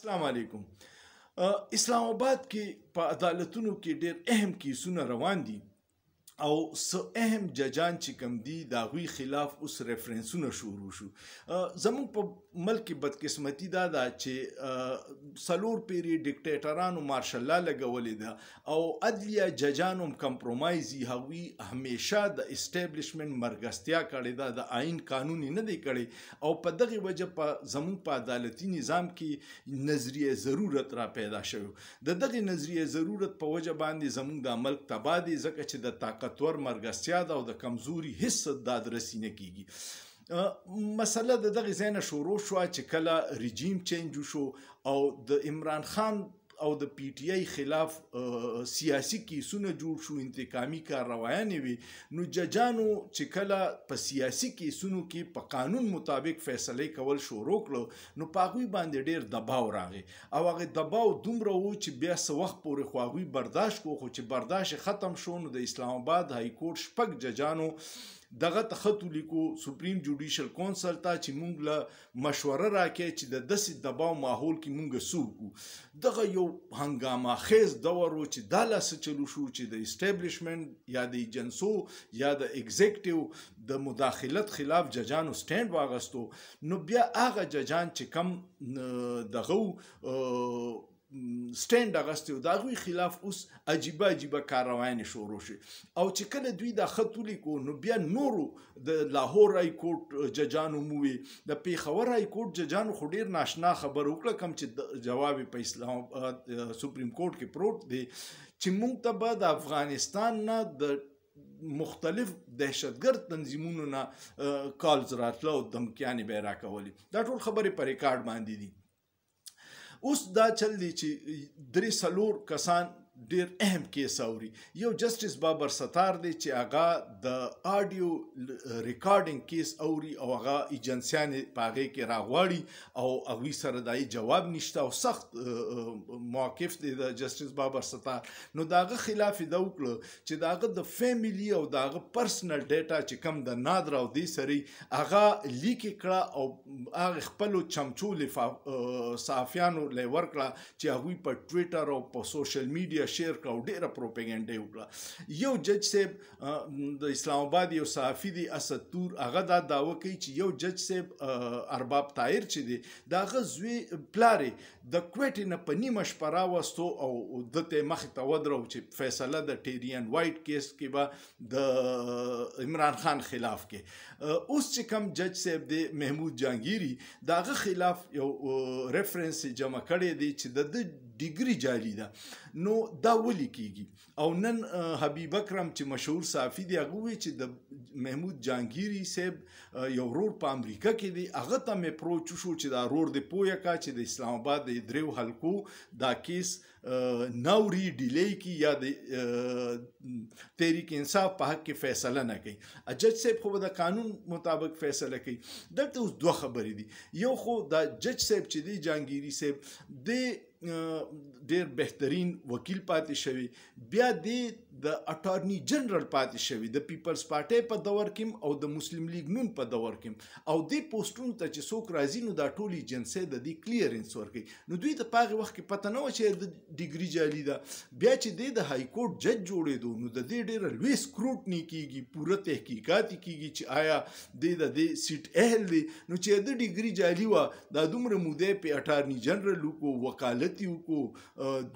السلام علیکم. اسلام آباد کې په عدالتونو کې ډېر اهم کیسونه روان دي او څه اهم ججان چې کوم دي د هغوی خلاف اوس ریفرنسونه شروع شو. زموږ په ملک کې بدقسمتي دا ده چې څلور پیرې ډیکټیټرانو مارشل لا لګولې ده او عدلیه ججانو هم کمپرومایز دي. هغوی همیشه د اسټیبلیشمنټ مرګستیا کړې ده، د آئین قانون نه دی کړی او په دغې وجه په زموږ په عدالتي نظام کې نظریه ضرورت را پیدا شوی. د دغې نظریه ضرورت په وجه باندې زموږ د ملک تباه دی، ځکه چې د طاقتور مرګستیا ده او د کمزوري هیڅ دادرسي نه کیږي. مسله د دغې ځای نه شروع شوه چې کله رژیم چینج وشو او د عمران خان او د پی ټی آی خلاف سیاسي کیسونه جوړ شو، انتقامي کارروایانې وي. نو ججانو چې کله په سیاسي کیسونو کې په قانون مطابق فیصله کول شروع کړو نو په هغوی باندې ډېر دباو راغی او هغه دباو دومره و چې بیا څه وخت پورې خو هغوی برداشت کړو، خو چې برداشت ختم شو نو د اسلام آباد های کورټ شپږ ججانو دغه ته خط ولیکو سپریم جوډیشل کونسل ته چې مونږ له مشوره راکړي چې د داسې دباو ماحول کې مونږ څه وکړو. دغه یو هنګامه خیز دور و چې دا لا څه چلو شو چې د اسټیبلیشمنټ یا د ایجنسو یا د ایگزیکټیو د مداخلت خلاف ججانو سټینډ واغستو. نو بیا هغه ججان چې کم دغه سټینډ اغستی و د هغوی خلاف اوس عجیبه کارروایانې شروع شي او چې کله دوی دا خط ولیکو نو بیا نورو د لاهور های کورټ ججانو مو وي، د پیښور های کورټ ججانو خو ډېر ناشنا خبر وکړه کوم چې جواب په اسلام سپریم کورټ کې پروت دی چې موږ ته به د افغانستان نه د مختلف دهشتګرد تنظیمونو نه کالز راتله او دمکیانې به یې راکولې. دا ټول خبرې په ریکارډ باندې دي. اوس دا چل دی چې درې څلور کسان ډیر اهم کیس اوري. یو جسټس بابر ستار دی چې هغه د آډیو ریکارډینګ کیس اوري او هغه ایجنسیانې په هغې کې راغواړي او هغوی سره د جواب نشته او سخت موقف دی د جسټس بابر ستار. نو د هغه خلاف یې دا وکړه چې د هغه د فیملی او د هغه پرسنل ډیټا چې کم د نادر او دې سرې هغه لیک کړه او هغه خپلو چمچو صحافیانو له ورکړه چې هغوی په ټویټر او په سوشل میډیا شیر کړه او ډېره پروپیګنډه یې وکړه. یو جج صاحب د اسلام آباد یو صحافي دی اسد تور، هغه دا دعوه کوي چې یو جج صاحب ارباب طاهر چې دی د هغه زوی پلار د کویټې نه په نیمه شپه راوستو او ده ته یې مخې ته ودرو چې فیصله د ټیرین وایټ کیس کې به د عمران خان خلاف کې. اوس چې کوم جج صاحب دی محمود جهانګیري د هغه خلاف یو ریفرنس جمع کړی دی چې د ډیګري جعلي ده. نو دا ولې کیږي او نن حبیب اکرم چې مشهور صحافي دی هغه وایي چې د محمود جهانګیري صاحب یو ورور په امریکا کې دی، هغه ته مې اپروچ وشو چې دا ورور دې پوه کا چې د اسلام آباد د دریو حلقو دا کیس ناوري ډیلی کی یا د تحریک انصاف په حق کې فیصله نه کوي. جج صاحب خو د قانون مطابق فیصله کوي. دلته اوس دوه خبرې دي. یو خو دا جج صاحب چې دی جهانګیري صاحب د ډیر بهترین وکیل پاتې شوی، بیا د اټارنی جنرال پاتې شوی د پیپلز پارټۍ په دور کې او د مسلم لیگ نون په دور کې او دې پوسټونو ته چې څوک راځي نو دا ټول ایجنسۍ د دې کلیرنس ورکوي. نو دوی ته په هغې وخت کې پته نه وه چې د ډیګري جعلي ده. بیا چې دی د های کورټ جج جوړېدو نو د دې ډېره لوی سکروټني کیږي، پوره تحقیقات کیږي چې آیا دی د دې سیټ اهل دی. نو چې د ډیګري جعلي وه دا دومره موده په اټارني جنرال وکړو، وکالت یې وکړو،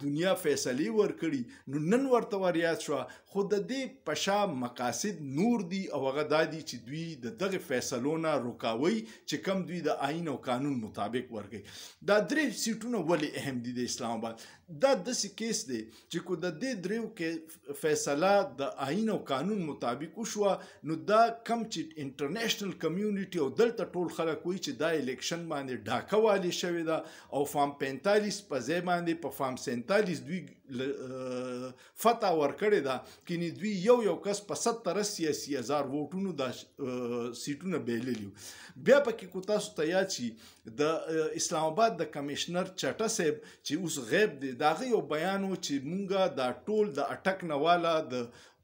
دنیا فیصلې ورکړي، نو نن ورته وریاد شوه. خو د دې په شا مقاصد نور دي او هغه دا دي چې دوی د دغه فیصلو نه رکاوي چې کم دوی د آئین او قانون مطابق ورکوي. دا درې سیټونه ولې اهم دي د اسلام آباد؟ دا داسې کیس دی چې کو د دې دریو کې فیصله د آئین او قانون مطابق وشوه نو دا کم چې انټرنیشنل کمیونټي او دلته ټول خلک وایي چې دا الیکشن باندې ډاکه والې شوې ده او فارم 45 په ځای باندې په فارم 47 دوی فتح ورکړې ده کینی دوی یو کس په 70-80 هزار ووټونو دا سیټونه بیللي. بیا پکې کو تاسو ته یاد شي د اسلام آباد د کمشنر چټه صاحب چې اوس غیب دی، د هغه یو بیان و چې مونږه دا ټول د اټک نه والا د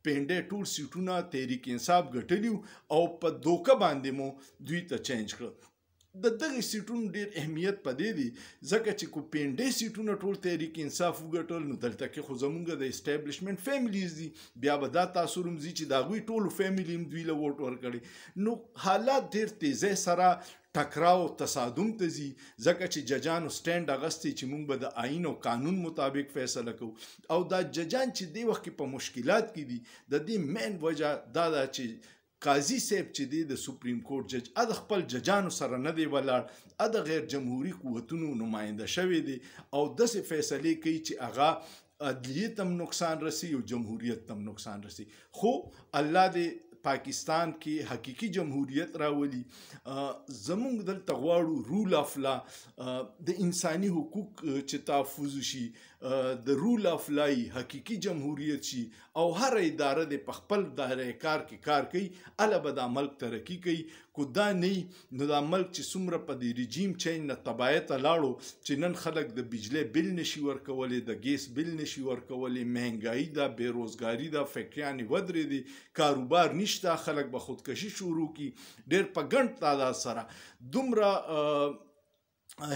پینډې ټول سیټونه تحریک انصاف ګټلي او په دوکه باندې مو دوی ته چینج کړل. د دغه سیټونو ډیر اهمیت پدې دی ځکه چې کو پینډې سیټونه ټول تحریک انصاف وګټل نو دلته کې خو زمونږ د اسټابلیشمنت فیملیز دي بیا به دا تاثر هم ځي چې د هغوی ټولو فیملي هم دوی له ووټ ورکړي نو حالات ډیر تیزی سره ټکراو تصادم ته ځي ځکه چې ججانو سټینډ اغستی چې موږ به د آئین او قانون مطابق فیصله کوو او دا ججان چې دی وخت کې په مشکلات کې دي د دې مین وجه دا ده چې قاضي صاحب چې دی د سپریم کورټ جج د خپل ججانو سره نه دی ولاړ د غیر جمهوري قوتونو نماینده شوی دی او داسې فیصلې کوي چې هغه عدلیت هم نقصان رسی او جمهوریت هم نقصان رسی خو الله دې پاکستان کې حقیقي جمهوریت راولي زمونږ دلته غواړو رول اف لا د انساني حقوق چې تحفظ شي د رول اف لا حقیقي جمهوریت شي او هر اداره د خپل دایره کار کې کار کوي اله به د ملک ترقی کوي کو دا نه نو د ملک چې څومره په د رژیم چینج نه تبعیت لاړو چې نن خلک د بجلی بل نشي ورکولی د ګیس بل نشي ورکولی مهنګایي ده بیروزګاري ده فکریانې ودرې دي کاروبار نشته خلک به خودکشي شروع کی ډېر په ګڼ تعداد سره دومره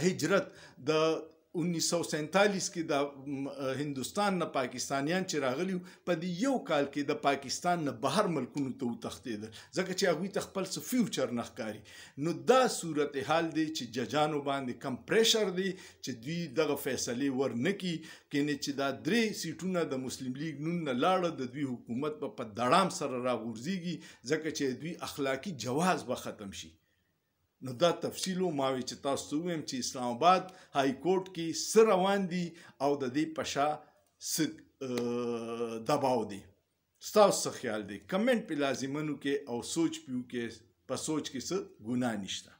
هجرت د 1947 کې د هندوستان نه پاکستانیان چې راغلی په دې یو کال کې د پاکستان نه بهر ملکونو ته وتښتېدل ځکه چې هغوی ته خپل څه فیوچر نه ښکاري نو دا صورتحال دی چې ججانو باندې کم پریشر دی چې دوی دغه فیصلې ورنه کړي کنې چې دا 3 سیټونه د مسلم لیگ نون نه لاړه د دوی حکومت په دړام سره راغورځېږي ځکه چې دوی اخلاقي جواز به ختم شي نو دا تفصیلو ماوي چې تاسو ته ویم چې اسلام آباد های کورټ کې څه روان دي او د دې په شا څه دباو دي ستاسو څه خیال دی کمنټ په لازمونو کې او سوچ پیو کې په سوچ کې څه ګناه نشته